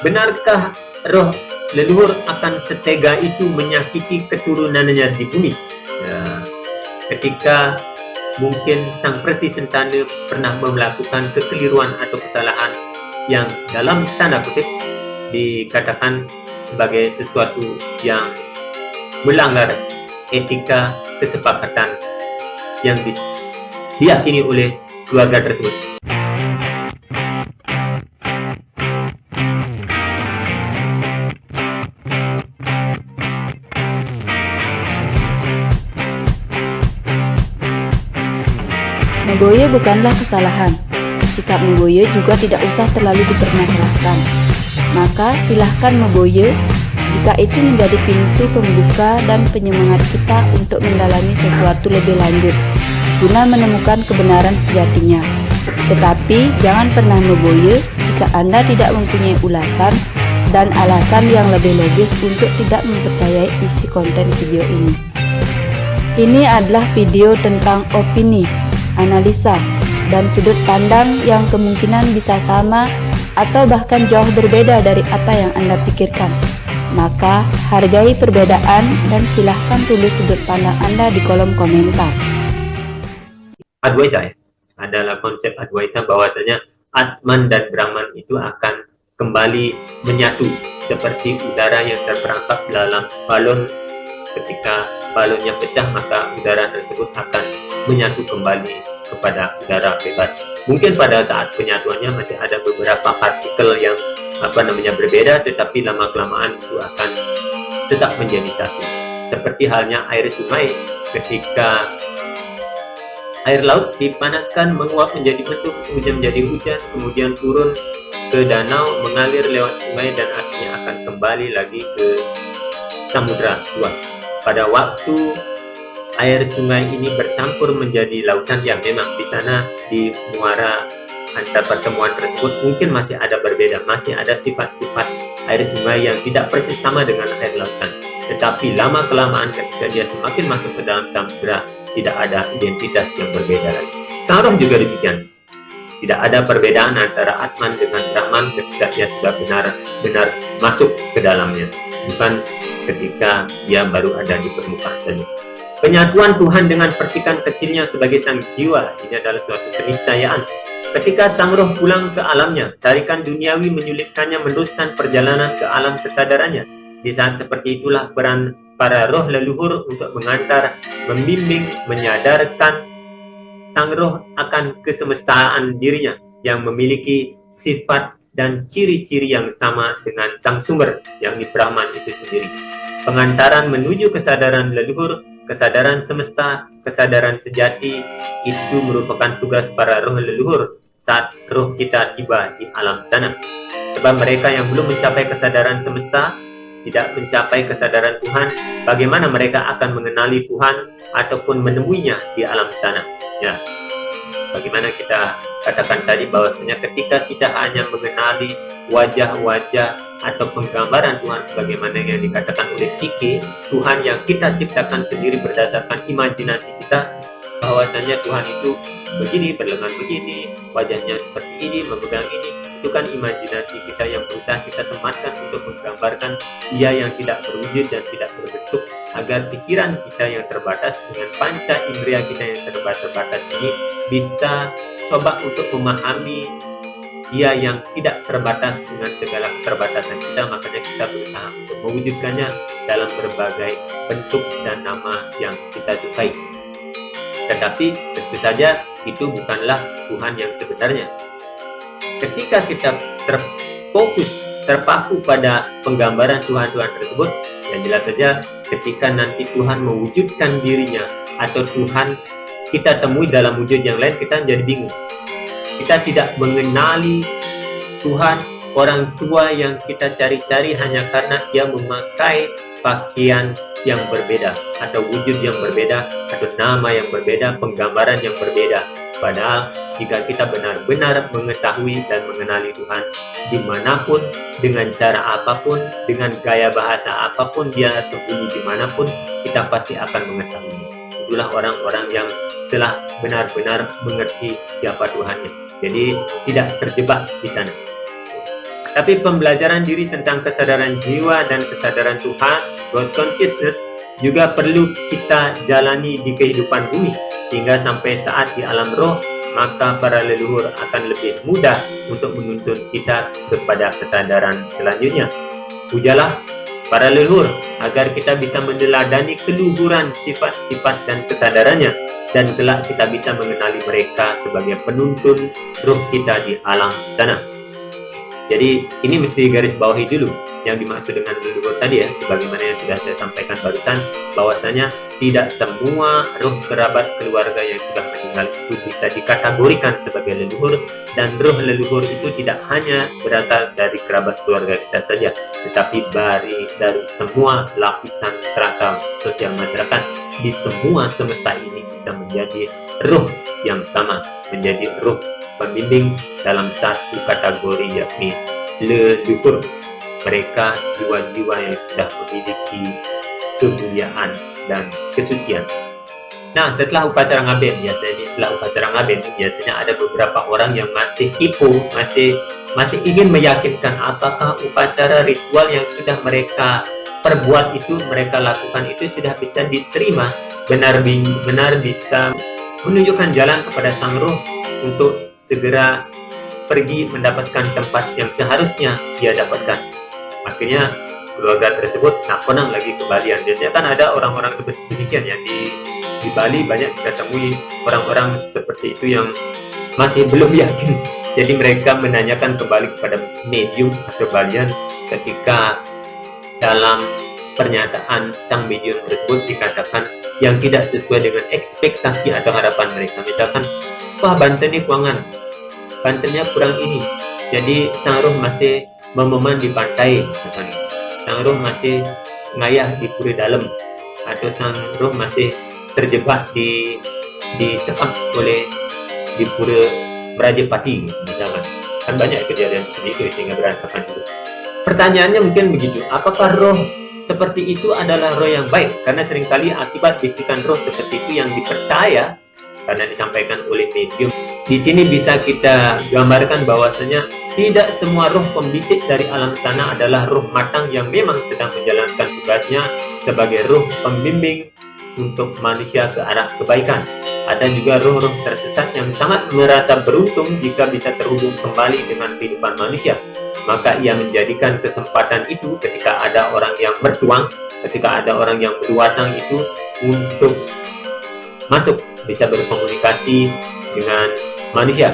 Benarkah roh leluhur akan setega itu menyakiti keturunannya di bumi? Ya, ketika mungkin sang Preti Sentana pernah melakukan kekeliruan atau kesalahan yang dalam tanda kutip dikatakan sebagai sesuatu yang melanggar etika kesepakatan yang diyakini oleh keluarga tersebut. Meboye bukanlah kesalahan. Sikap Meboye juga tidak usah terlalu dipermasalahkan. Maka silahkan Meboye jika itu menjadi pintu pembuka dan penyemangat kita untuk mendalami sesuatu lebih lanjut guna menemukan kebenaran sejatinya. Tetapi jangan pernah Meboye jika Anda tidak mempunyai ulasan dan alasan yang lebih logis untuk tidak mempercayai isi konten video ini. Ini adalah video tentang opini, analisa, dan sudut pandang yang kemungkinan bisa sama atau bahkan jauh berbeda dari apa yang Anda pikirkan. Maka hargai perbedaan dan silahkan tulis sudut pandang Anda di kolom komentar. Adwaita adalah konsep Adwaita bahwasanya Atman dan Brahman itu akan kembali menyatu seperti udara yang terperangkap dalam balon. Ketika balonnya pecah, maka udara tersebut akan menyatu kembali kepada udara bebas. Mungkin pada saat penyatuannya masih ada beberapa partikel yang berbeda, tetapi lama-kelamaan itu akan tetap menjadi satu. Seperti halnya air sungai, ketika air laut dipanaskan menguap menjadi bentuk, kemudian menjadi hujan, kemudian turun ke danau, mengalir lewat sungai, dan akhirnya akan kembali lagi ke samudra luas. Pada waktu air sungai ini bercampur menjadi lautan, yang memang di sana di muara antar pertemuan tersebut mungkin masih ada berbeda, masih ada sifat-sifat air sungai yang tidak persis sama dengan air lautan. Tetapi lama-kelamaan ketika dia semakin masuk ke dalam samudra, tidak ada identitas yang berbeda lagi. Sang roh juga demikian. Tidak ada perbedaan antara Atman dengan Brahman ketika dia sudah benar-benar masuk ke dalamnya, bukan ketika dia baru ada di permukaan saja. Penyatuan Tuhan dengan percikan kecilnya sebagai sang jiwa, ini adalah suatu keniscayaan. Ketika sang roh pulang ke alamnya, tarikan duniawi menyulitkannya meneruskan perjalanan ke alam kesadarannya. Di saat seperti itulah peran para roh leluhur untuk mengantar, membimbing, menyadarkan sang roh akan kesemestaan dirinya yang memiliki sifat dan ciri-ciri yang sama dengan sang sumber, yakni Brahman itu sendiri. Pengantaran menuju kesadaran leluhur, kesadaran semesta, kesadaran sejati, itu merupakan tugas para roh leluhur saat roh kita tiba di alam sana. Sebab mereka yang belum mencapai kesadaran semesta, tidak mencapai kesadaran Tuhan, bagaimana mereka akan mengenali Tuhan ataupun menemuinya di alam sana? Ya, bagaimana kita katakan tadi bahwasanya ketika kita hanya mengenali wajah-wajah atau penggambaran Tuhan sebagaimana yang dikatakan oleh Kike, Tuhan yang kita ciptakan sendiri berdasarkan imajinasi kita, bahwasanya Tuhan itu begini, berlengan begini, wajahnya seperti ini, memegang ini, itu kan imajinasi kita yang berusaha kita sematkan untuk menggambarkan Dia yang tidak berwujud dan tidak berbentuk, agar pikiran kita yang terbatas dengan panca indera kita yang terbatas ini bisa coba untuk memahami Dia yang tidak terbatas dengan segala keterbatasan kita. Makanya kita berusaha untuk mewujudkannya dalam berbagai bentuk dan nama yang kita sukai. Tetapi tentu saja itu bukanlah Tuhan yang sebenarnya. Ketika kita terfokus, terpaku pada penggambaran Tuhan-Tuhan tersebut, yang jelas saja ketika nanti Tuhan mewujudkan dirinya atau Tuhan kita temui dalam wujud yang lain, kita menjadi bingung. Kita tidak mengenali Tuhan, orang tua yang kita cari-cari hanya karena dia memakai pakaian yang berbeda, atau wujud yang berbeda, atau nama yang berbeda, penggambaran yang berbeda. Padahal jika kita benar-benar mengetahui dan mengenali Tuhan dimanapun, dengan cara apapun, dengan gaya bahasa apapun Dia sembunyi dimanapun, kita pasti akan mengetahuinya. Itulah orang-orang yang telah benar-benar mengerti siapa Tuhannya. Jadi tidak terjebak di sana. Tapi pembelajaran diri tentang kesadaran jiwa dan kesadaran Tuhan, God consciousness, juga perlu kita jalani di kehidupan bumi, sehingga sampai saat di alam roh, maka para leluhur akan lebih mudah untuk menuntun kita kepada kesadaran selanjutnya. Pujalah para leluhur agar kita bisa meneladani keluhuran sifat-sifat dan kesadarannya, dan kelak kita bisa mengenali mereka sebagai penuntun roh kita di alam sana. Jadi ini mesti garis bawahi dulu yang dimaksud dengan leluhur tadi ya, sebagaimana yang sudah saya sampaikan barusan, bahwasanya tidak semua roh kerabat keluarga yang sudah meninggal itu bisa dikategorikan sebagai leluhur, dan roh leluhur itu tidak hanya berasal dari kerabat keluarga kita saja, tetapi dari semua lapisan strata sosial masyarakat di semua semesta ini bisa menjadi roh yang sama, menjadi roh pembimbing dalam satu kategori, yakni leluhur. Mereka jiwa-jiwa yang sudah memiliki kemuliaan dan kesucian. Nah, setelah upacara ngaben, biasanya ada beberapa orang yang masih tipu, masih ingin meyakinkan apakah upacara ritual yang sudah mereka perbuat itu, mereka lakukan itu sudah bisa diterima, benar bisa menunjukkan jalan kepada sang roh untuk segera pergi mendapatkan tempat yang seharusnya dia dapatkan. Akhirnya keluarga tersebut konang lagi ke Balian. Biasanya kan ada orang-orang demikian ya, di Bali banyak kita temui orang-orang seperti itu yang masih belum yakin. Jadi mereka menanyakan kembali kepada medium atau Balian ketika dalam pernyataan sang medium tersebut dikatakan yang tidak sesuai dengan ekspektasi atau harapan mereka. Misalkan, wah Banten ini keuangan, Bantennya kurang ini, jadi sang roh masih mememan di pantai, misalkan. Sang roh masih ngayah di puri dalam, atau sang roh masih terjebak disekap oleh di pura Merajapati, misalkan. Kan banyak kejadian seperti itu sehingga berantakan itu. Pertanyaannya mungkin begitu, apakah roh seperti itu adalah roh yang baik? Karena seringkali akibat bisikan roh seperti itu yang dipercaya karena disampaikan oleh medium. Di sini bisa kita gambarkan bahwasanya tidak semua roh pembisik dari alam sana adalah roh matang yang memang sedang menjalankan tugasnya sebagai roh pembimbing untuk manusia ke arah kebaikan. Ada juga roh-roh tersesat yang sangat merasa beruntung jika bisa terhubung kembali dengan kehidupan manusia. Maka ia menjadikan kesempatan itu ketika ada orang yang bertuang, ketika ada orang yang berluasang itu untuk masuk, bisa berkomunikasi dengan manusia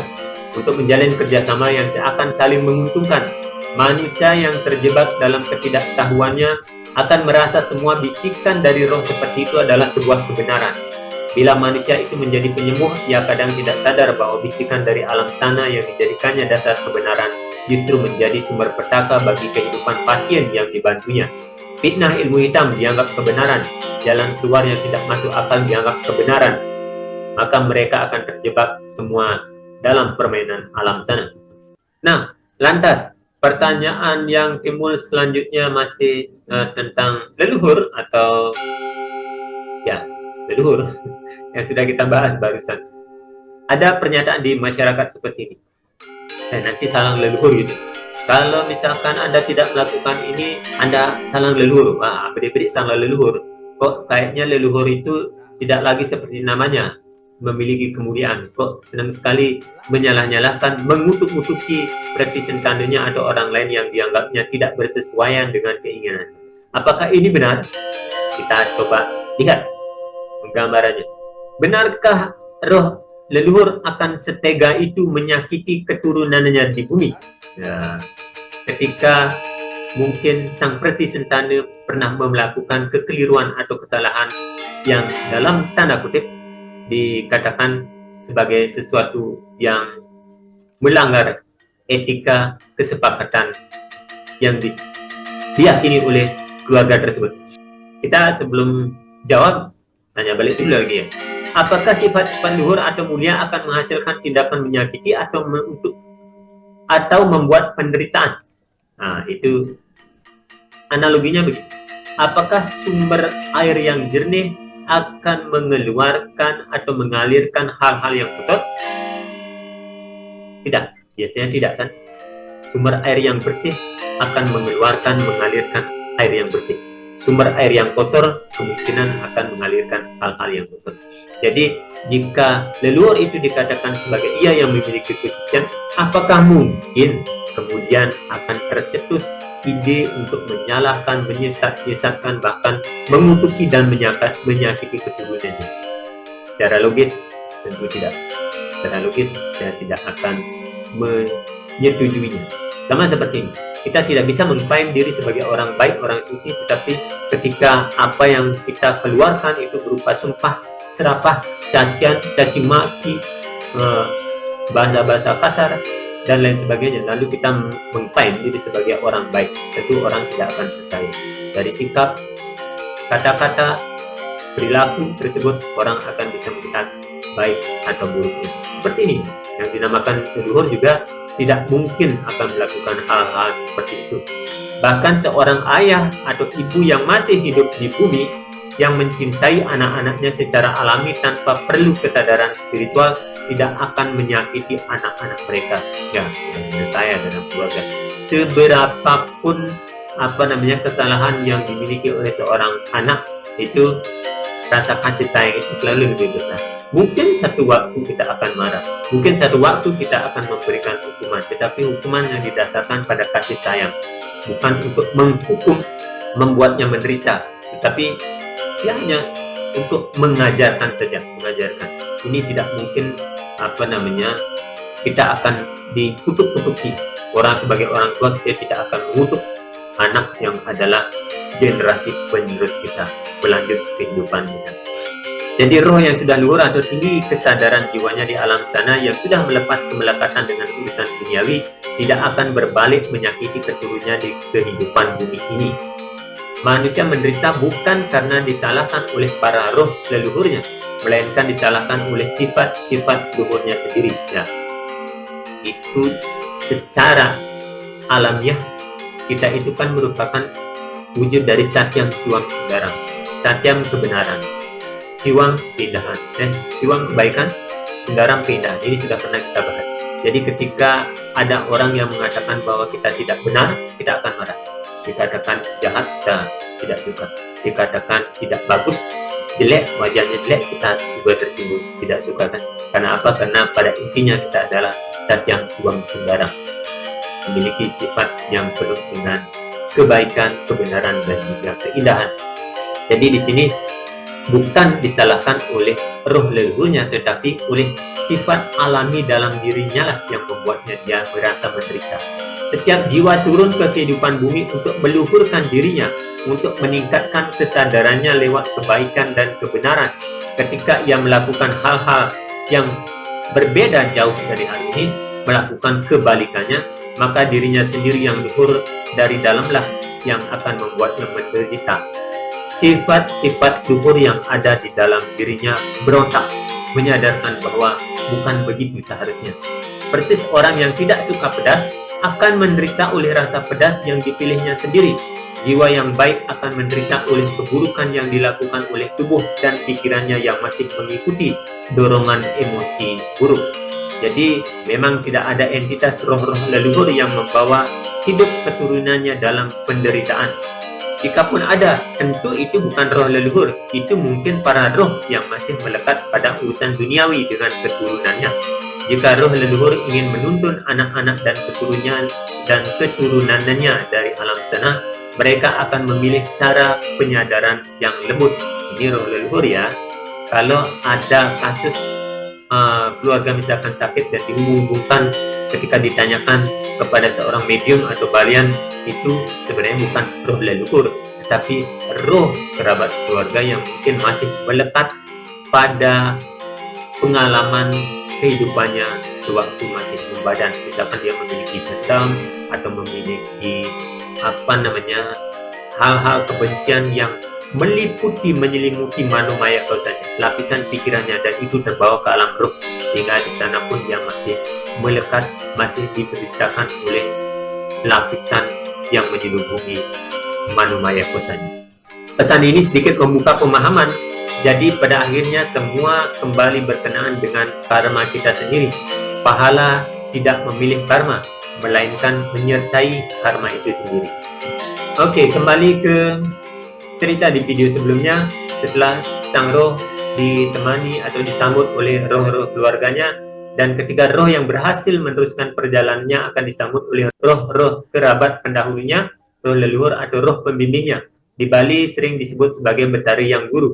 untuk menjalin kerjasama yang akan saling menguntungkan. Manusia yang terjebak dalam ketidaktahuannya akan merasa semua bisikan dari roh seperti itu adalah sebuah kebenaran. Bila manusia itu menjadi penyembuh, ia kadang tidak sadar bahwa bisikan dari alam sana yang dijadikannya dasar kebenaran justru menjadi sumber petaka bagi kehidupan pasien yang dibantunya. Fitnah ilmu hitam dianggap kebenaran, jalan keluar yang tidak masuk akal dianggap kebenaran. Maka mereka akan terjebak semua dalam permainan alam sana. Nah, lantas pertanyaan yang timbul selanjutnya masih tentang leluhur atau ya leluhur yang sudah kita bahas barusan. Ada pernyataan di masyarakat seperti ini, nanti salang leluhur gitu. Kalau misalkan Anda tidak melakukan ini, Anda salang leluhur. Wah, adik-adik salang leluhur. Kok kayaknya leluhur itu tidak lagi seperti namanya, memiliki kemuliaan. Kok senang sekali menyalah-nyalahkan, mengutuk-utuki representannya atau orang lain yang dianggapnya tidak bersesuaian dengan keinginan. Apakah ini benar? Kita coba lihat gambarannya. Benarkah roh leluhur akan setega itu menyakiti keturunannya di bumi? Ya, ketika mungkin sang Pratisentana pernah melakukan kekeliruan atau kesalahan yang dalam tanda kutip dikatakan sebagai sesuatu yang melanggar etika kesepakatan yang diyakini oleh keluarga tersebut. Kita sebelum jawab, tanya balik dulu lagi ya. Apakah sifat-sifat luhur atau mulia akan menghasilkan tindakan menyakiti atau membuat penderitaan? Nah, itu analoginya begitu. Apakah sumber air yang jernih akan mengeluarkan atau mengalirkan hal-hal yang kotor? Tidak, biasanya tidak kan? Sumber air yang bersih akan mengalirkan air yang bersih. Sumber air yang kotor kemungkinan akan mengalirkan hal-hal yang kotor. Jadi jika leluhur itu dikatakan sebagai ia yang memiliki kesucian, apakah mungkin kemudian akan tercetus ide untuk menyalahkan, menyesatkan, bahkan mengutuki dan menyakiti keturunannya? Secara logis tentu tidak. Secara logis saya tidak akan menyetujuinya. Sama seperti ini, kita tidak bisa mengklaim diri sebagai orang baik, orang suci, tetapi ketika apa yang kita keluarkan itu berupa sumpah serapah, cacian, caci maki, bahasa-bahasa kasar dan lain sebagainya, lalu kita mengklaim diri sebagai orang baik, tentu orang tidak akan percaya. Dari sikap, kata-kata, perilaku tersebut orang akan bisa melihat baik atau buruknya. Seperti ini yang dinamakan leluhur juga tidak mungkin akan melakukan hal-hal seperti itu. Bahkan seorang ayah atau ibu yang masih hidup di bumi, yang mencintai anak-anaknya secara alami tanpa perlu kesadaran spiritual, tidak akan menyakiti anak-anak mereka. Ya, saya dalam keluarga, seberapapun kesalahan yang dimiliki oleh seorang anak, itu rasa kasih sayang itu selalu lebih besar. Mungkin satu waktu kita akan marah, mungkin satu waktu kita akan memberikan hukuman, tetapi hukuman yang didasarkan pada kasih sayang, bukan untuk menghukum, membuatnya menderita, tetapi dia hanya untuk mengajarkan saja, mengajarkan. Ini tidak mungkin kita akan dikutuk-kutuki. Orang sebagai orang tua, dia tidak akan mengutuk anak yang adalah generasi penerus kita, pelanjut kehidupan kita. Jadi roh yang sudah luhur atau tinggi kesadaran jiwanya di alam sana, yang sudah melepas kemelekatan dengan urusan duniawi, tidak akan berbalik menyakiti keturunannya di kehidupan bumi ini. Manusia menderita bukan karena disalahkan oleh para roh leluhurnya, melainkan disalahkan oleh sifat-sifat luhurnya sendiri. Ya, itu secara alamiah kita itu kan merupakan wujud dari Satyam Siwam Sundaram. Satyam kebenaran, Siwam keindahan, Siwam kebaikan, Sundaram keindahan. Ini sudah pernah kita bahas. Jadi ketika ada orang yang mengatakan bahwa kita tidak benar, kita akan marah. Dikatakan jahat, kita tidak suka. Dikatakan tidak bagus, jelek, wajahnya jelek, kita juga tersinggung, tidak suka kan? Karena apa? Karena pada intinya kita adalah Satyam Siwam Sundaram, memiliki sifat yang penuh dengan kebaikan, kebenaran, dan juga keindahan. Jadi di sini bukan disalahkan oleh roh leluhurnya, tetapi oleh sifat alami dalam dirinya lah yang membuatnya dia merasa menderita. Setiap jiwa turun ke kehidupan bumi untuk meluhurkan dirinya, untuk meningkatkan kesadarannya lewat kebaikan dan kebenaran. Ketika ia melakukan hal-hal yang berbeda jauh dari hal ini, melakukan kebalikannya, maka dirinya sendiri yang luhur dari dalamlah yang akan membuatnya menderita. Sifat-sifat luhur yang ada di dalam dirinya berontak, menyadarkan bahwa bukan begitu seharusnya. Persis orang yang tidak suka pedas akan menderita oleh rasa pedas yang dipilihnya sendiri. Jiwa yang baik akan menderita oleh keburukan yang dilakukan oleh tubuh dan pikirannya yang masih mengikuti dorongan emosi buruk. Jadi memang tidak ada entitas roh-roh leluhur yang membawa hidup keturunannya dalam penderitaan. Jikapun ada, tentu itu bukan roh leluhur, itu mungkin para roh yang masih melekat pada urusan duniawi dengan keturunannya. Jika roh leluhur ingin menuntun anak-anak dan keturunannya dari alam sana, mereka akan memilih cara penyadaran yang lembut. Ini roh leluhur ya. Kalau ada kasus keluarga misalkan sakit dan dihubungkan, ketika ditanyakan kepada seorang medium atau balian, itu sebenarnya bukan roh leluhur, tetapi roh kerabat keluarga yang mungkin masih melekat pada pengalaman kehidupannya sewaktu masih membadan. Misalkan dia memiliki dendam atau memiliki hal-hal kebencian yang menyelimuti manomaya kausanya, lapisan pikirannya, dan itu terbawa ke alam roh, sehingga di sana pun dia masih melekat, masih diberitakan oleh lapisan yang menyelubungi manomaya kausanya. Pesan ini sedikit membuka pemahaman. Jadi pada akhirnya semua kembali berkenaan dengan karma kita sendiri. Pahala tidak memilih karma, melainkan menyertai karma itu sendiri. Oke, kembali ke cerita di video sebelumnya. Setelah sang roh ditemani atau disambut oleh roh-roh keluarganya, dan ketika roh yang berhasil meneruskan perjalanannya akan disambut oleh roh-roh kerabat pendahulunya, roh leluhur atau roh pembimbingnya. Di Bali sering disebut sebagai Betari Yang Guru.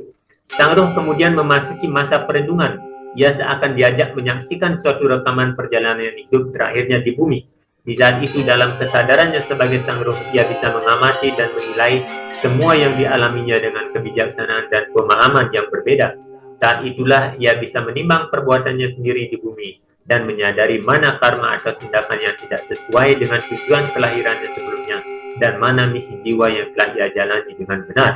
Sang roh kemudian memasuki masa perenungan. Ia seakan diajak menyaksikan suatu rekaman perjalanan hidup terakhirnya di bumi. Di saat itu, dalam kesadarannya sebagai sang roh, ia bisa mengamati dan menilai semua yang dialaminya dengan kebijaksanaan dan pemahaman yang berbeda. Saat itulah ia bisa menimbang perbuatannya sendiri di bumi dan menyadari mana karma atau tindakan yang tidak sesuai dengan tujuan kelahirannya sebelumnya dan mana misi jiwa yang telah ia jalani dengan benar.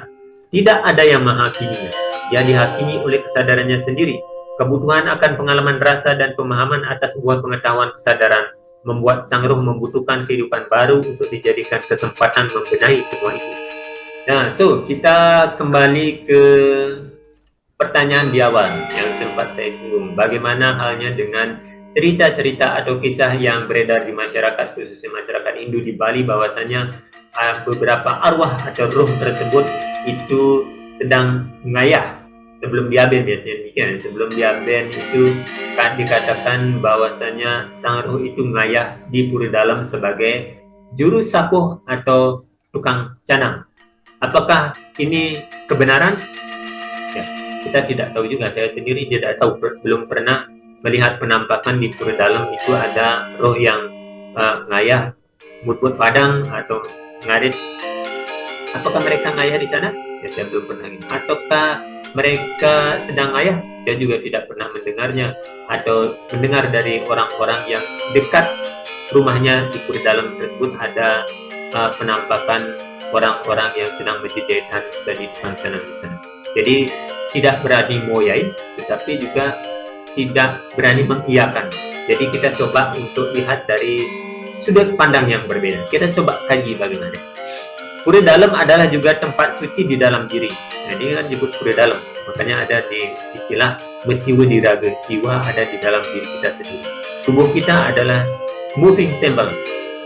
Tidak ada yang menghakiminya. Ia dihakimi oleh kesadarannya sendiri. Kebutuhan akan pengalaman rasa dan pemahaman atas sebuah pengetahuan kesadaran membuat sang roh membutuhkan kehidupan baru untuk dijadikan kesempatan membenahi semua itu. Nah, kita kembali ke pertanyaan di awal yang sempat saya singgung. Bagaimana halnya dengan cerita-cerita atau kisah yang beredar di masyarakat, khususnya masyarakat Hindu di Bali, bahwasanya beberapa arwah atau roh tersebut itu sedang mengayah sebelum diaben, biasanya demikian. Sebelum diaben itu kan dikatakan bahwasanya sang roh itu mengayah di pura dalam sebagai juru sapuh atau tukang canang. Apakah ini kebenaran? Ya, kita tidak tahu juga. Saya sendiri tidak tahu, belum pernah melihat penampakan di pura dalam itu ada roh yang ngayah mutbut padang atau ngarit. Apakah mereka ngayah di sana? Ya, saya belum pernah. Ataukah mereka sedang ngayah? Saya juga tidak pernah mendengarnya atau mendengar dari orang-orang yang dekat rumahnya di pura dalam tersebut ada penampakan orang-orang yang sedang berjahitan dan di sana di sana. Jadi tidak berani moyai, tetapi juga tidak berani mengiyakan. Jadi kita coba untuk lihat dari sudut pandang yang berbeda. Kita coba kaji bagaimana. Pura dalam adalah juga tempat suci di dalam diri. Nah, ini kan disebut pura dalam. Makanya ada di istilah mesiwa diraga, siwa ada di dalam diri kita sendiri. Tubuh kita adalah moving temple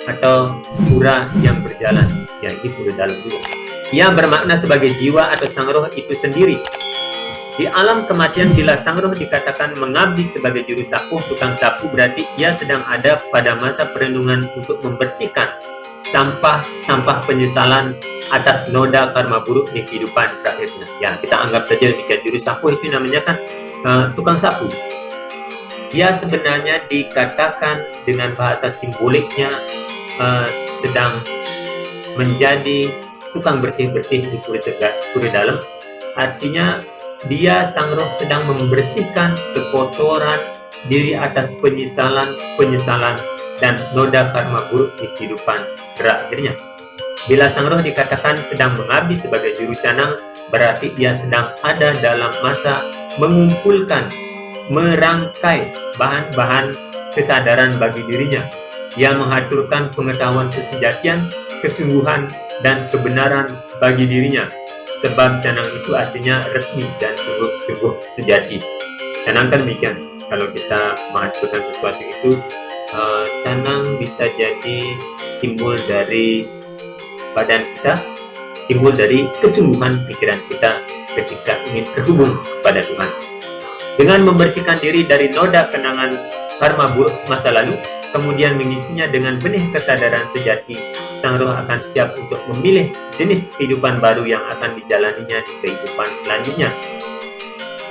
atau pura yang berjalan, yaitu pura dalam juga. Ia bermakna sebagai jiwa atau sang roh itu sendiri. Di alam kematian, bila sang roh dikatakan mengabdi sebagai juru sapuh, tukang sapu, berarti ia sedang ada pada masa perenungan untuk membersihkan sampah penyesalan atas noda karma buruk di kehidupan terakhirnya. Ya, kita anggap saja demikian. Juru sapu itu namanya kan tukang sapu. Ia sebenarnya dikatakan dengan bahasa simboliknya sedang menjadi tukang bersih-bersih di pura dalam. Artinya dia sang roh sedang membersihkan kekotoran diri atas penyesalan dan noda karma buruk di kehidupan terakhirnya. Bila sang roh dikatakan sedang mengabdi sebagai juru canang, berarti ia sedang ada dalam masa mengumpulkan, merangkai bahan-bahan kesadaran bagi dirinya. Ia mengaturkan pengetahuan kesejatian, kesungguhan, dan kebenaran bagi dirinya. Sebab canang itu artinya resmi dan sungguh-sungguh sejati. Canang kan demikian. Kalau kita mengaturkan sesuatu itu, canang bisa jadi simbol dari badan kita, simbol dari kesungguhan pikiran kita ketika ingin terhubung kepada Tuhan. Dengan membersihkan diri dari noda kenangan karma buruk masa lalu, kemudian mengisinya dengan benih kesadaran sejati, sang roh akan siap untuk memilih jenis kehidupan baru yang akan dijalaninya di kehidupan selanjutnya.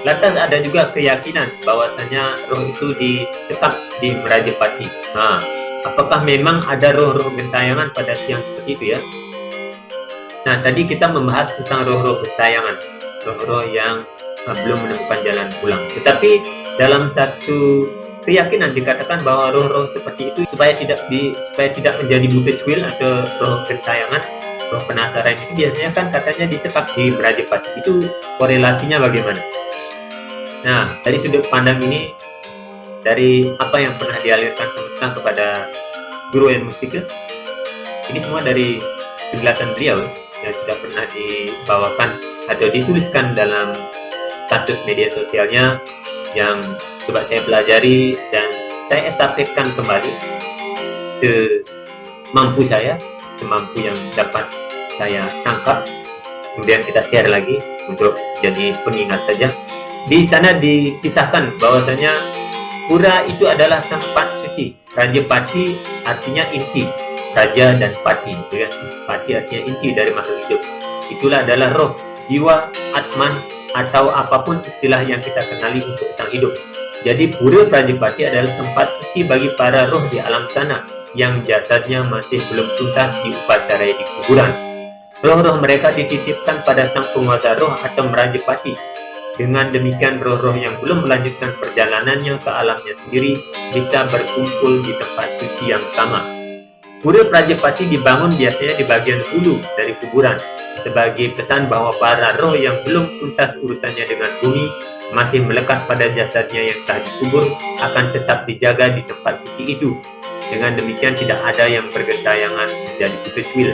Lantas ada juga keyakinan bahwasanya roh itu disekap di Merajapati. Nah, apakah memang ada roh-roh gentayangan pada siang seperti itu ya? Nah, tadi kita membahas tentang roh-roh gentayangan, roh-roh yang belum menemukan jalan pulang. Tetapi dalam satu keyakinan dikatakan bahwa roh-roh seperti itu supaya tidak menjadi buta cuil atau roh gentayangan, roh penasaran itu biasanya kan katanya disekap di Merajapati. Itu korelasinya bagaimana? Nah, dari sudut pandang ini, dari apa yang pernah dialirkan semesta kepada Guru N Mustika, ini semua dari penjelasan beliau yang sudah pernah dibawakan atau dituliskan dalam status media sosialnya yang coba saya pelajari dan saya estafetkan kembali semampu saya, semampu yang dapat saya tangkap. Kemudian kita share lagi untuk jadi pengingat saja. Di sana dipisahkan bahwasanya pura itu adalah tempat suci. Raja Pati artinya inti, raja dan pati, gitu kan? Pati artinya inti dari makhluk hidup. Itulah adalah roh, jiwa, atman, atau apapun istilah yang kita kenali untuk sang hidup. Jadi pura Prajapati adalah tempat suci bagi para roh di alam sana yang jasadnya masih belum tuntas diupacarai di kuburan. Roh-roh mereka dititipkan pada sang penguasa roh atau Merajapati. Dengan demikian roh-roh yang belum melanjutkan perjalanannya ke alamnya sendiri bisa berkumpul di tempat suci yang sama. Pura Prajapati dibangun biasanya di bagian hulu dari kuburan sebagai pesan bahwa para roh yang belum tuntas urusannya dengan bumi masih melekat pada jasadnya yang telah dikubur akan tetap dijaga di tempat suci itu. Dengan demikian tidak ada yang bergentayangan menjadi kecil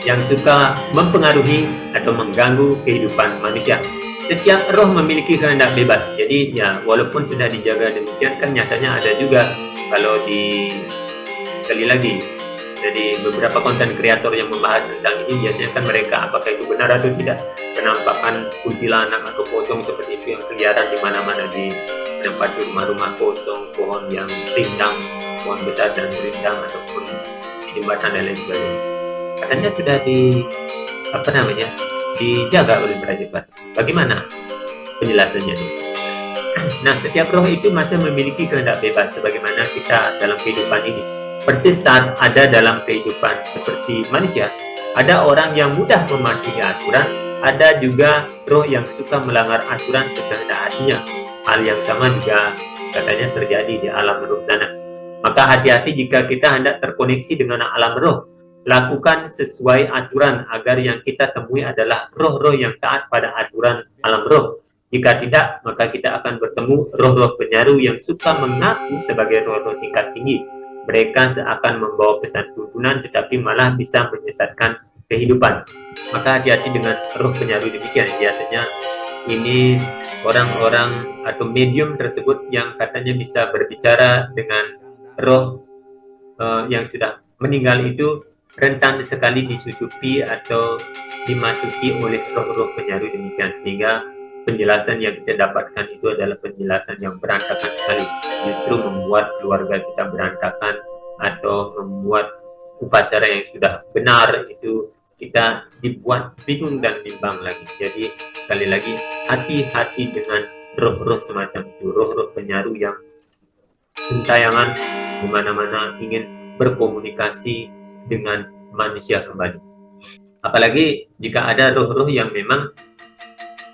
yang suka mempengaruhi atau mengganggu kehidupan manusia. Setiap roh memiliki kehendak bebas. Jadi ya walaupun sudah dijaga demikian kan nyatanya ada juga kalau sekali lagi. Jadi beberapa konten kreator yang membahas tentang ini biasanya kan mereka apakah itu benar atau tidak, penampakan kuntilanak atau pocong seperti itu yang keliaran di mana-mana di menempati rumah-rumah kosong, pohon yang rindang, pohon besar dan rindang ataupun di jembatan dan lain sebagainya. Katanya sudah dijaga oleh Prajapati. Bagaimana penjelasannya ini? Nah, setiap roh itu masih memiliki kehendak bebas sebagaimana kita dalam kehidupan ini. Persis saat ada dalam kehidupan seperti manusia, ada orang yang mudah mematuhi aturan, ada juga roh yang suka melanggar aturan sekehendak hatinya. Hal yang sama juga katanya terjadi di alam roh sana. Maka hati-hati jika kita hendak terkoneksi dengan alam roh. Lakukan sesuai aturan agar yang kita temui adalah roh-roh yang taat pada aturan alam roh. Jika tidak, maka kita akan bertemu roh-roh penyaru yang suka mengaku sebagai roh-roh tingkat tinggi. Mereka seakan membawa pesan tuntunan tetapi malah bisa menyesatkan kehidupan. Maka hati-hati dengan roh penyaru demikian. Biasanya ini orang-orang atau medium tersebut yang katanya bisa berbicara dengan roh yang sudah meninggal itu rentan sekali disusupi atau dimasuki oleh roh-roh penyaru demikian, sehingga penjelasan yang kita dapatkan itu adalah penjelasan yang berantakan sekali, justru membuat keluarga kita berantakan atau membuat upacara yang sudah benar itu kita dibuat bingung dan bimbang lagi. Jadi sekali lagi hati-hati dengan roh-roh semacam itu, roh-roh penyaru yang gentayangan di mana-mana ingin berkomunikasi dengan manusia kembali. Apalagi jika ada roh-roh yang memang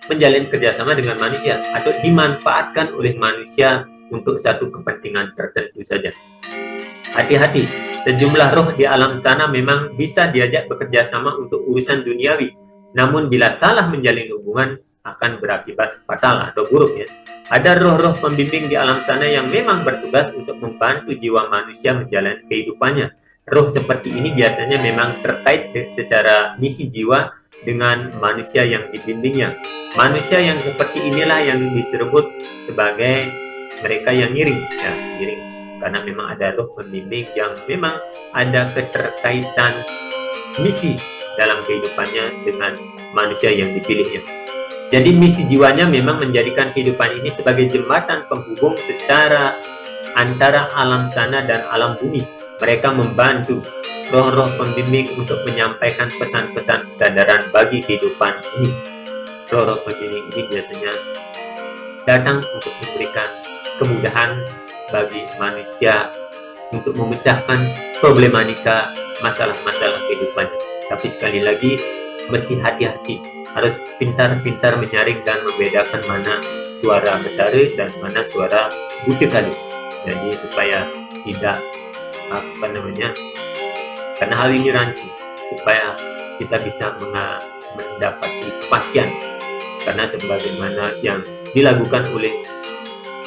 menjalin kerjasama dengan manusia atau dimanfaatkan oleh manusia untuk satu kepentingan tertentu saja. Hati-hati, sejumlah roh di alam sana memang bisa diajak bekerja sama untuk urusan duniawi. Namun bila salah menjalin hubungan akan berakibat fatal atau buruk ya. Ada roh-roh pembimbing di alam sana yang memang bertugas untuk membantu jiwa manusia menjalani kehidupannya. Roh seperti ini biasanya memang terkait secara misi jiwa dengan manusia yang dibimbingnya. Manusia yang seperti inilah yang disebut sebagai mereka yang ngiring, ya, ngiring. Karena memang ada roh pembimbing yang memang ada keterkaitan misi dalam kehidupannya dengan manusia yang dipilihnya. Jadi misi jiwanya memang menjadikan kehidupan ini sebagai jembatan penghubung secara antara alam sana dan alam bumi. Mereka membantu roh-roh pembimbing untuk menyampaikan pesan-pesan kesadaran bagi kehidupan ini. Roh-roh pembimbing ini biasanya datang untuk memberikan kemudahan bagi manusia untuk memecahkan problematika masalah-masalah kehidupannya. Tapi sekali lagi, mesti hati-hati, harus pintar-pintar menyaring dan membedakan mana suara betara dan mana suara butekali. Jadi supaya tidak karena hal ini rancu, supaya kita bisa mendapati kepastian. Karena sebagaimana yang dilakukan oleh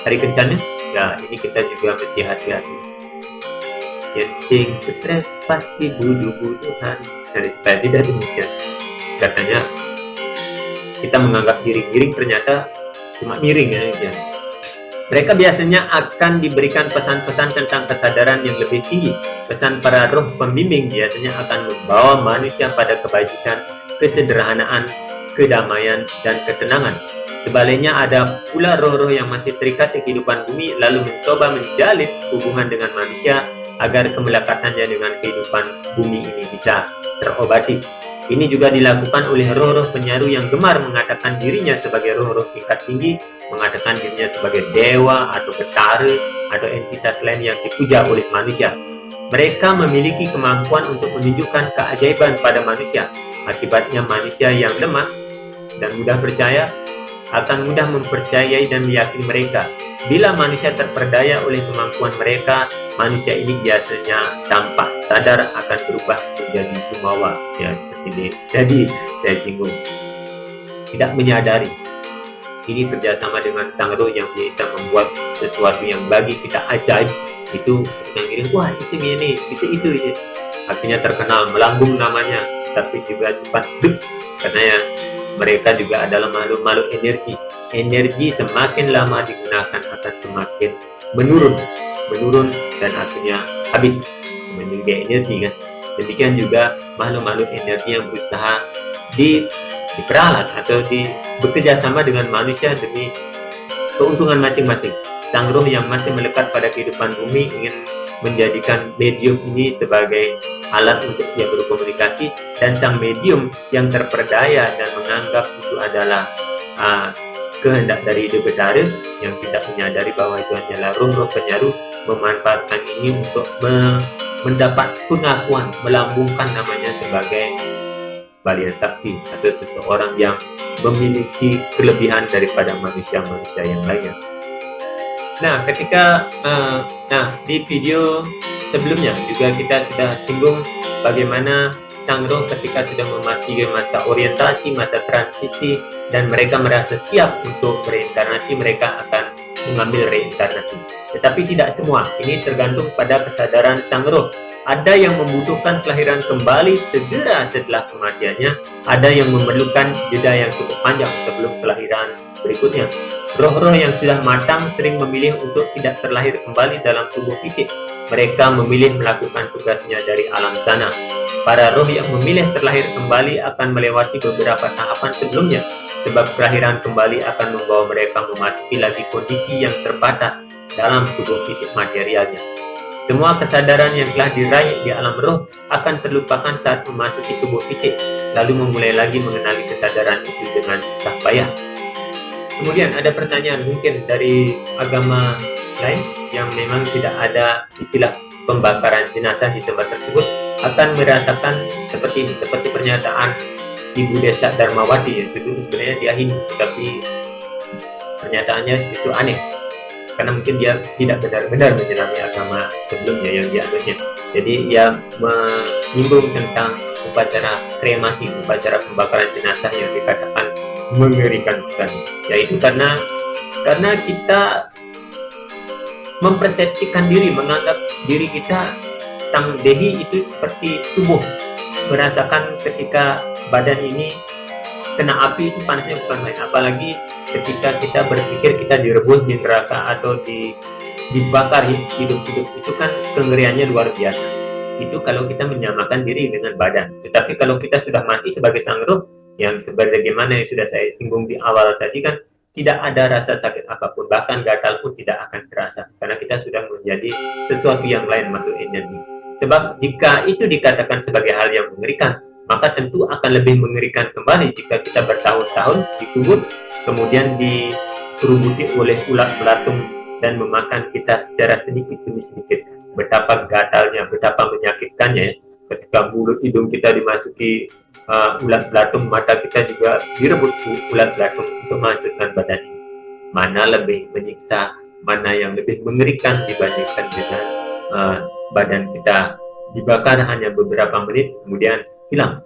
Hari Kencana, ya ini kita juga mesti hati-hati. Yang sing stres pasti budu-buduhan. Dari supaya tidak demikian. Katanya kita menganggap giring-giring ternyata cuma miring ya. Mereka biasanya akan diberikan pesan-pesan tentang kesadaran yang lebih tinggi. Pesan para roh pembimbing biasanya akan membawa manusia pada kebajikan, kesederhanaan, kedamaian, dan ketenangan. Sebaliknya ada pula roh-roh yang masih terikat di kehidupan bumi lalu mencoba menjalin hubungan dengan manusia agar kemelekatannya dengan kehidupan bumi ini bisa terobati. Ini juga dilakukan oleh roh-roh penyaru yang gemar mengatakan dirinya sebagai roh-roh tingkat tinggi, mengatakan dirinya sebagai dewa atau betara atau entitas lain yang dipuja oleh manusia. Mereka memiliki kemampuan untuk menunjukkan keajaiban pada manusia. Akibatnya manusia yang lemah dan mudah percaya akan mudah mempercayai dan meyakini mereka. Bila manusia terperdaya oleh kemampuan mereka, manusia ini biasanya tanpa sadar akan berubah menjadi jumawa. Ya, seperti ini. Jadi, saya singgung. Tidak menyadari. Ini kerjasama dengan sang roh yang bisa membuat sesuatu yang bagi kita ajaib. Itu yang ngirim, wah isi ini, isi itu. Ya. Akhirnya terkenal, melambung namanya. Tapi juga cepat duk. Karena ya, mereka juga adalah makhluk-makhluk energi. Energi semakin lama digunakan akan semakin menurun dan akhirnya habis menjadi energi kan. Demikian juga makhluk-makhluk energi yang berusaha diperalat atau bekerja sama dengan manusia demi keuntungan masing-masing. Sang roh yang masih melekat pada kehidupan bumi ingin menjadikan medium ini sebagai alat untuk dia berkomunikasi, dan sang medium yang terperdaya dan menganggap itu adalah kehendak dari hidup betara yang tidak menyadari bahwa itu hanyalah roh-roh penyaru, memanfaatkan ini untuk mendapat pengakuan, melambungkan namanya sebagai balian sakti atau seseorang yang memiliki kelebihan daripada manusia-manusia yang lainnya. Nah, ketika di video sebelumnya juga kita sudah singgung bagaimana sang roh ketika sudah memasuki masa orientasi, masa transisi, dan mereka merasa siap untuk reinkarnasi, mereka akan mengambil reinkarnasi. Tetapi tidak semua, ini tergantung pada kesadaran sang roh. Ada yang membutuhkan kelahiran kembali segera setelah kematiannya, ada yang memerlukan jeda yang cukup panjang sebelum kelahiran berikutnya. Roh-roh yang sudah matang sering memilih untuk tidak terlahir kembali dalam tubuh fisik. Mereka memilih melakukan tugasnya dari alam sana. Para roh yang memilih terlahir kembali akan melewati beberapa tahapan sebelumnya, sebab kelahiran kembali akan membawa mereka memasuki lagi kondisi yang terbatas dalam tubuh fisik materialnya. Semua kesadaran yang telah diraih di alam roh akan terlupakan saat memasuki tubuh fisik, lalu memulai lagi mengenali kesadaran itu dengan susah payah. Kemudian ada pertanyaan mungkin dari agama lain yang memang tidak ada istilah pembakaran jenazah di tempat tersebut akan merasakan seperti ini, seperti pernyataan Ibu Desa Darmawati yang sebenarnya dia Hindu, tapi pernyataannya itu aneh karena mungkin dia tidak benar-benar menyelami agama sebelumnya yang dianutnya. Jadi ia menyinggung tentang upacara kremasi, upacara pembakaran jenazah yang dikatakan mengerikan sekali, yaitu karena kita mempersepsikan diri, menganggap diri kita sang dehi itu seperti tubuh, merasakan ketika badan ini kena api itu panasnya bukan main, apalagi ketika kita berpikir kita direbus di neraka atau dibakar hidup-hidup, itu kan kengeriannya luar biasa. Itu kalau kita menyamakan diri dengan badan. Tetapi kalau kita sudah mati sebagai sang roh, yang sebagaimana yang sudah saya singgung di awal tadi kan, tidak ada rasa sakit apapun, bahkan gatal pun tidak akan terasa, karena kita sudah menjadi sesuatu yang lain, makhluk energi. Sebab jika itu dikatakan sebagai hal yang mengerikan, maka tentu akan lebih mengerikan kembali jika kita bertahun-tahun dikubur, kemudian dikerubuti oleh ulat belatung dan memakan kita secara sedikit demi sedikit. Betapa gatalnya, betapa menyakitkannya ketika mulut hidung kita dimasuki ulat belatung, mata kita juga direbut ulat belatung untuk menghancurkan badan ini. Mana lebih menyiksa, mana yang lebih mengerikan dibandingkan dengan badan kita dibakar hanya beberapa menit kemudian hilang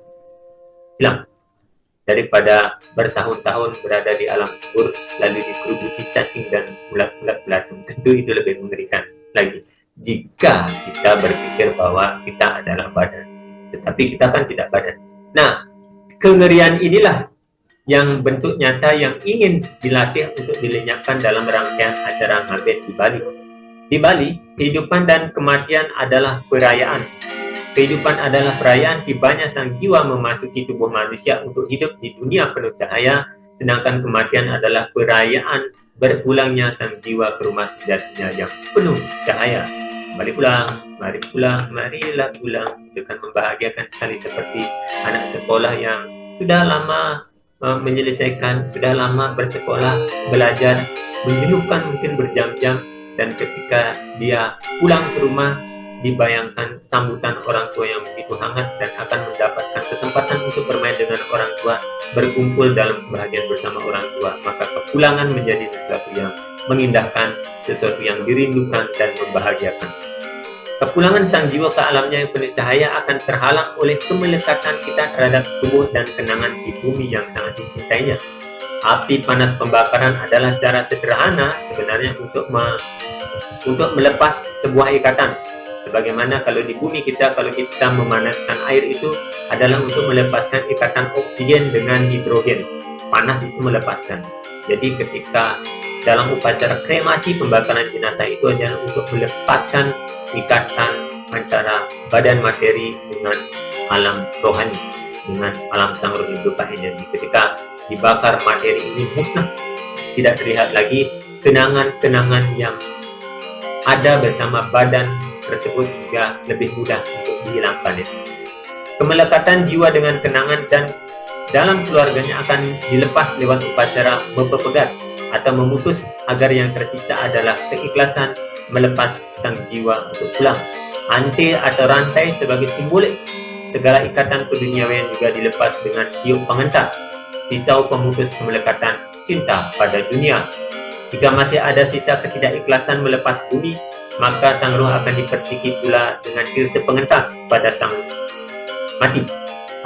daripada bertahun-tahun berada di alam kubur lalu dikerubuti cacing dan ulat-ulat belatung. Tentu itu lebih mengerikan lagi jika kita berpikir bahwa kita adalah badan, tetapi kita kan tidak badan. Nah, kengerian inilah yang bentuk nyata yang ingin dilatih untuk dilenyapkan dalam rangkaian acara Mabed di Bali. Di Bali, kehidupan dan kematian adalah perayaan. Kehidupan adalah perayaan tibanya sang jiwa memasuki tubuh manusia untuk hidup di dunia penuh cahaya, sedangkan kematian adalah perayaan berpulangnya sang jiwa ke rumah sejatinya yang penuh cahaya. Mari pulang, marilah pulang. Itu kan membahagiakan sekali, seperti anak sekolah yang sudah lama menyelesaikan, sudah lama bersekolah, belajar, menjenuhkan mungkin berjam-jam, dan ketika dia pulang ke rumah dibayangkan sambutan orang tua yang begitu hangat dan akan mendapatkan kesempatan untuk bermain dengan orang tua, berkumpul dalam kebahagiaan bersama orang tua, maka kepulangan menjadi sesuatu yang mengindahkan, sesuatu yang dirindukan dan membahagiakan. Kepulangan sang jiwa ke alamnya yang penuh cahaya akan terhalang oleh kemelekatan kita terhadap tubuh dan kenangan di bumi yang sangat dicintainya. Api panas pembakaran adalah cara sederhana sebenarnya untuk melepas sebuah ikatan. Sebagaimana kalau di bumi kita, kalau kita memanaskan air itu adalah untuk melepaskan ikatan oksigen dengan hidrogen. Panas itu melepaskan. Jadi ketika dalam upacara kremasi pembakaran jenazah itu adalah untuk melepaskan ikatan antara badan materi dengan alam rohani, dengan alam sang roh berupa energi. Ketika dibakar, materi ini musnah, tidak terlihat lagi kenangan-kenangan yang ada bersama badan tersebut juga lebih mudah untuk dihilangkan. Kemelekatan jiwa dengan kenangan dan dalam keluarganya akan dilepas lewat upacara mempepegat atau memutus, agar yang tersisa adalah keikhlasan melepas sang jiwa untuk pulang. Ante atau rantai sebagai simbolik segala ikatan keduniawian juga dilepas dengan tiup pengentar, pisau pemutus kemelekatan cinta pada dunia. Jika masih ada sisa ketidakikhlasan melepas bumi, maka sang roh akan diperciki pula dengan tirta pengentas pada sang mati,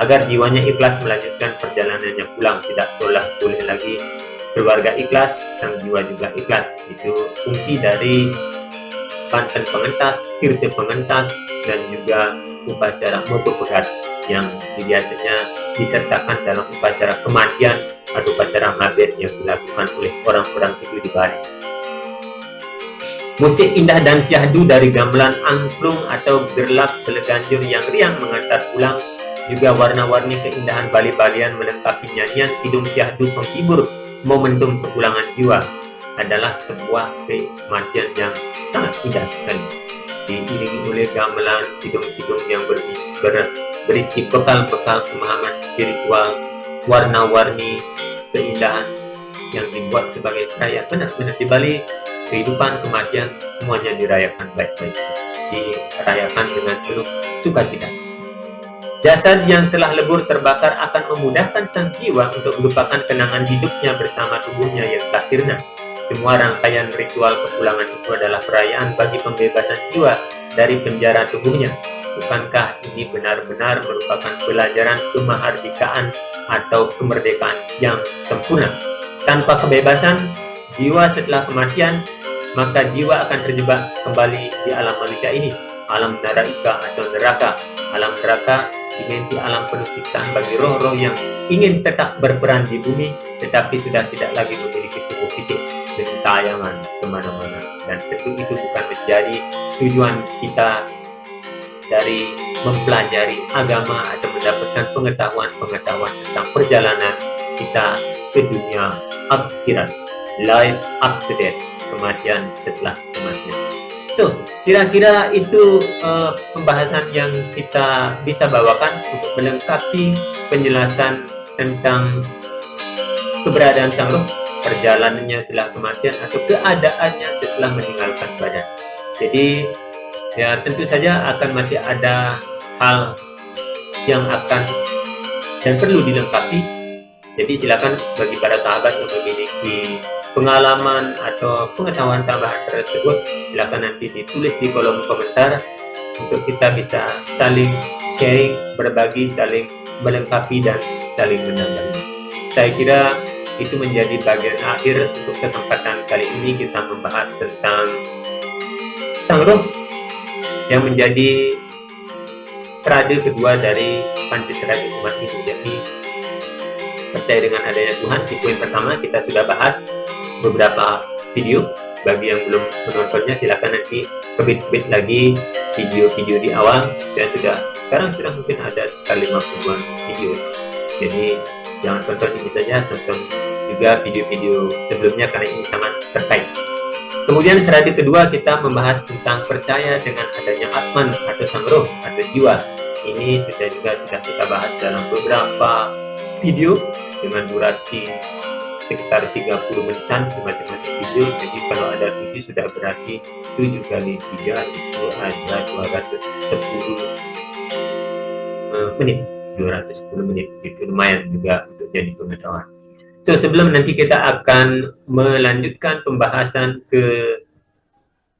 agar jiwanya ikhlas melanjutkan perjalanannya pulang. Tidak boleh lagi keluarga ikhlas, sang jiwa juga ikhlas. Itu fungsi dari banten pengentas, tirta pengentas, dan juga upacara mempepegat yang biasanya disertakan dalam upacara kematian atau upacara mabed yang dilakukan oleh orang-orang itu di Bali. Musik indah dan syahdu dari gamelan angklung atau gerlap beleganjur yang riang mengantar pulang, juga warna-warni keindahan Bali-Balian melengkapi nyanyian kidung syahdu penghibur momentum kepulangan jiwa, adalah sebuah kematian yang sangat indah sekali, diiringi oleh gamelan kidung-kidung yang berisi bekal-bekal pemahaman spiritual, warna-warni keindahan yang dibuat sebagai perayaan. Benar-benar di Bali, kehidupan, kematian, semuanya dirayakan baik-baik, dirayakan dengan penuh sukacita. Jasad yang telah lebur terbakar akan memudahkan sang jiwa untuk melupakan kenangan hidupnya bersama tubuhnya yang tak sirna. Semua rangkaian ritual kepulangan itu adalah perayaan bagi pembebasan jiwa dari penjara tubuhnya. Bukankah ini benar-benar merupakan pelajaran kemahardikaan atau kemerdekaan yang sempurna? Tanpa kebebasan jiwa setelah kematian, maka jiwa akan terjebak kembali di alam manusia ini, alam naraika atau neraka. Alam neraka, dimensi alam penuh siksaan bagi roh-roh yang ingin tetap berperan di bumi, tetapi sudah tidak lagi memiliki tubuh fisik, gentayangan kemana-mana. Dan tentu itu bukan menjadi tujuan kita dari mempelajari agama atau mendapatkan pengetahuan tentang perjalanan kita ke dunia akhirat, life after death, kematian setelah kematian. So, kira-kira itu pembahasan yang kita bisa bawakan untuk melengkapi penjelasan tentang keberadaan sang roh, perjalanannya setelah kematian atau keadaannya setelah meninggalkan badan. Jadi, ya tentu saja akan masih ada hal yang akan dan perlu dilengkapi. Jadi silakan bagi para sahabat yang memiliki pengalaman atau pengetahuan tambahan tersebut, silakan nanti ditulis di kolom komentar untuk kita bisa saling sharing, berbagi, saling melengkapi dan saling menambah. Saya kira itu menjadi bagian akhir untuk kesempatan kali ini. Kita membahas tentang sang roh yang menjadi strade kedua dari Pancaserata umat ini, yakni percaya dengan adanya Tuhan. Di poin pertama kita sudah bahas beberapa video. Bagi yang belum menontonnya silakan nanti kebit-kebit lagi video-video di awal. Sekarang sudah mungkin ada sekitar 50-an video. Jadi jangan tonton ini saja, tonton juga video-video sebelumnya karena ini sangat terkait. Kemudian seradi kedua kita membahas tentang percaya dengan adanya Atman atau sang roh atau jiwa. Ini sudah kita bahas dalam beberapa video dengan durasi sekitar 30 menitan di masing-masing video. Jadi kalau ada 7 sudah berarti 7 kali 3 itu ada 210 menit. 210 menit itu lumayan juga untuk jadi pengetahuan. So sebelum nanti kita akan melanjutkan pembahasan ke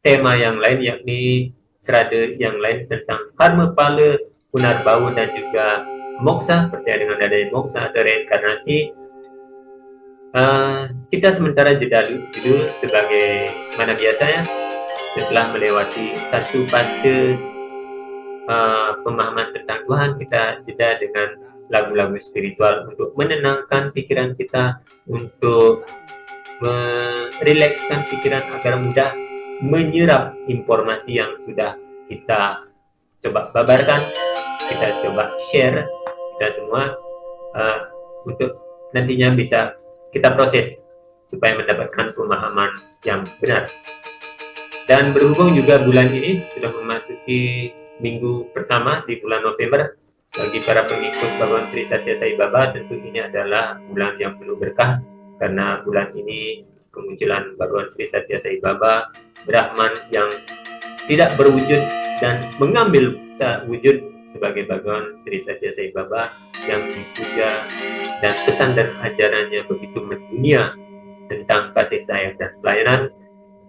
tema yang lain, yakni serada yang lain tentang karma pala, punarbau dan juga moksa, percaya dengan adanya moksa atau reinkarnasi. Kita sementara jeda dulu sebagai mana biasanya setelah melewati satu fase pemahaman tentang Tuhan, kita jeda dengan lagu-lagu spiritual untuk menenangkan pikiran kita, untuk merilekskan pikiran agar mudah menyerap informasi yang sudah kita coba babarkan, kita coba share kita semua untuk nantinya bisa kita proses supaya mendapatkan pemahaman yang benar. Dan berhubung juga bulan ini sudah memasuki minggu pertama di bulan November, bagi para pengikut Bhagawan Sri Satya Sai Baba tentu ini adalah bulan yang penuh berkah, karena bulan ini kemunculan Bhagawan Sri Satya Sai Baba, Brahman yang tidak berwujud dan mengambil wujud sebagai Bhagawan Sri Satya Sai Baba yang dipuja, dan pesan dan ajarannya begitu mendunia tentang kasih sayang dan pelayanan.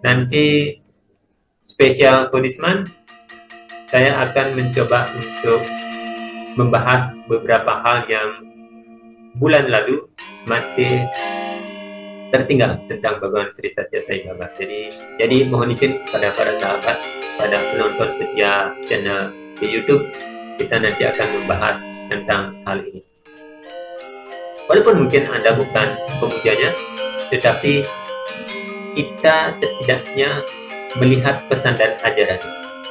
Nanti spesial Kodisman saya akan mencoba untuk membahas beberapa hal yang bulan lalu masih tertinggal tentang Bhagawan Sri Satya Sai Baba. Jadi mohon izin pada para sahabat, pada penonton setia channel di YouTube, kita nanti akan membahas tentang hal ini. Walaupun mungkin Anda bukan pemujanya, tetapi kita setidaknya melihat pesan dan ajaran.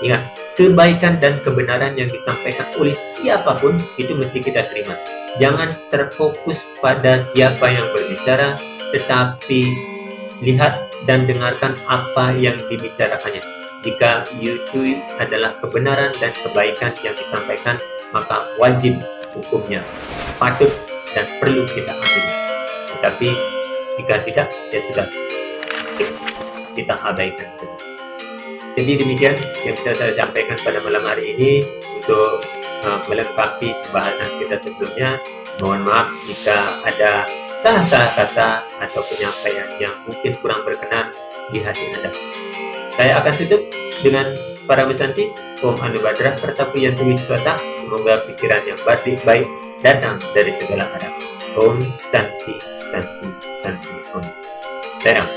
Ingat, kebaikan dan kebenaran yang disampaikan oleh siapapun itu mesti kita terima. Jangan terfokus pada siapa yang berbicara, tetapi lihat dan dengarkan apa yang dibicarakannya. Jika itu adalah kebenaran dan kebaikan yang disampaikan, maka wajib hukumnya, patut dan perlu kita ambil. Tetapi jika tidak, ya sudah, kita abaikan saja. Jadi demikian yang bisa saya sampaikan pada malam hari ini untuk melengkapi pembahasan kita sebelumnya. Mohon maaf jika ada salah-salah kata atau penyampaian yang mungkin kurang berkenan di hati Anda. Saya akan tutup dengan para besanti. Om Anubhadra Pertapuyantu Wiswata. Semoga pikiran yang baik datang dari segala arah. Om Santi Santi Santi Om. Salam.